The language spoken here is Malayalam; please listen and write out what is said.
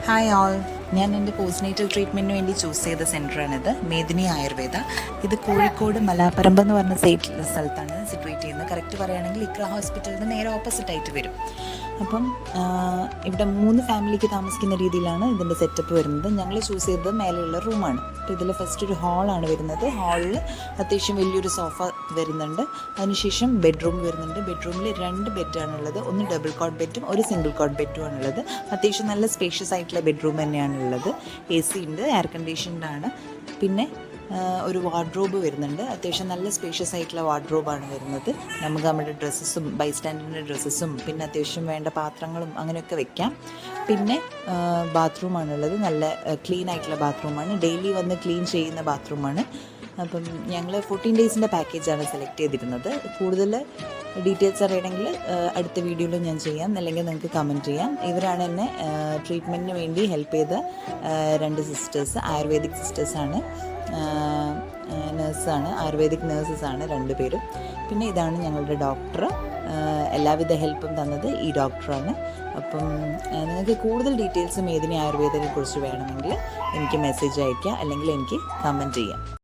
ഹായ് ഓൾ, ഞാൻ എൻ്റെ പോസ്റ്റ്നേറ്റൽ ട്രീറ്റ്മെൻറ്റിന് വേണ്ടി ചൂസ് ചെയ്ത സെൻറ്ററാണിത്. മേദിനി ആയുർവേദ. ഇത് കോഴിക്കോട് മലാപ്പറമ്പ് എന്ന് പറഞ്ഞ സ്ഥലത്താണ് സിറ്റുവേറ്റ് ചെയ്യുന്നത്. കറക്റ്റ് പറയുകയാണെങ്കിൽ ഇക്ര ഹോസ്പിറ്റലിന് നേരെ ഓപ്പോസിറ്റായിട്ട് വരും. അപ്പം ഇവിടെ 3 ഫാമിലിക്ക് താമസിക്കുന്ന രീതിയിലാണ് ഇതിൻ്റെ സെറ്റപ്പ് വരുന്നത്. ഞങ്ങൾ ചൂസ് ചെയ്തത് മേലെയുള്ള റൂമാണ്. അപ്പോൾ ഇതിൽ ഫസ്റ്റ് ഒരു ഹാളാണ് വരുന്നത്. ഹാളിൽ അത്യാവശ്യം വലിയൊരു സോഫ വരുന്നുണ്ട്. അതിനുശേഷം ബെഡ്റൂം വരുന്നുണ്ട്. ബെഡ്റൂമിൽ 2 ബെഡാണുള്ളത്. ഒന്ന് ഡബിൾ കോട്ട് ബെഡും ഒരു സിംഗിൾ കോട്ട് ബെഡും ആണുള്ളത്. അത്യാവശ്യം നല്ല സ്പേഷ്യസ് ആയിട്ടുള്ള ബെഡ്റൂം തന്നെയാണുള്ളത്. AC ഉണ്ട്, എയർ കണ്ടീഷൻഡാണ്. പിന്നെ ഒരു വാർഡ്രോബ് വരുന്നുണ്ട്. അത്യാവശ്യം നല്ല സ്പേഷ്യസ് ആയിട്ടുള്ള വാർഡ്രോബാണ് വരുന്നത്. നമുക്ക് നമ്മുടെ ഡ്രസ്സസും ബൈസ്റ്റാൻഡറിൻ്റെ ഡ്രസ്സസും പിന്നെ അത്യാവശ്യം വേണ്ട പാത്രങ്ങളും അങ്ങനെയൊക്കെ വെക്കാം. പിന്നെ ബാത്റൂമാണുള്ളത്. നല്ല ക്ലീൻ ആയിട്ടുള്ള ബാത്റൂമാണ്. ഡെയിലി വന്ന് ക്ലീൻ ചെയ്യുന്ന ബാത്റൂമാണ്. അപ്പം ഞങ്ങൾ 14 ഡേയ്സിൻ്റെ പാക്കേജാണ് സെലക്ട് ചെയ്തിരുന്നത്. കൂടുതൽ ഡീറ്റെയിൽസ് അറിയണമെങ്കിൽ അടുത്ത വീഡിയോയിൽ ഞാൻ ചെയ്യാം, അല്ലെങ്കിൽ നിങ്ങൾക്ക് കമൻറ്റ് ചെയ്യാം. ഇവരാണ് എന്നെ ട്രീറ്റ്മെൻറ്റിന് വേണ്ടി ഹെൽപ്പ് ചെയ്ത 2 സിസ്റ്റേഴ്സ്. ആയുർവേദിക് സിസ്റ്റേഴ്സാണ്, നേഴ്സാണ്, ആയുർവേദിക് നേഴ്സസാണ് 2 പേരും. പിന്നെ ഇതാണ് ഞങ്ങളുടെ ഡോക്ടർ. എല്ലാവിധ ഹെൽപ്പും തന്നത് ഈ ഡോക്ടറാണ്. അപ്പം നിങ്ങൾക്ക് കൂടുതൽ ഡീറ്റെയിൽസ് മേദിനി ആയുർവേദയെ കുറിച്ച് വേണമെങ്കിൽ എനിക്ക് മെസ്സേജ് അയയ്ക്കുക, അല്ലെങ്കിൽ എനിക്ക് കമൻറ്റ് ചെയ്യാം.